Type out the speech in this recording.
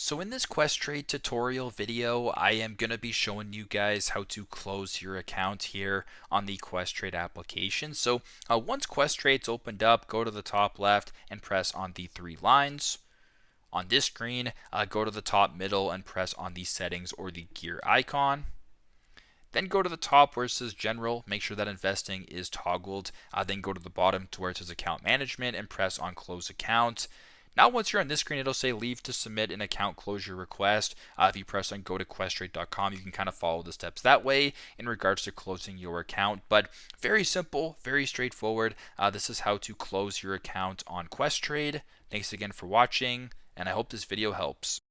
So in this Questrade tutorial video, I am going to be showing you guys how to close your account here on the Questrade application. So once Questrade's opened up, go to the top left and press on the three lines. On this screen, go to the top middle and press on the settings or the gear icon. Then go to the top where it says general, make sure that investing is toggled. Then go to the bottom to where it says account management and press on close account. Now once you're on this screen, it'll say leave to submit an account closure request. If you press on go to questrade.com, you can kind of follow the steps that way in regards to closing your account. But very simple, very straightforward. This is how to close your account on Questrade. Thanks again for watching, and I hope this video helps.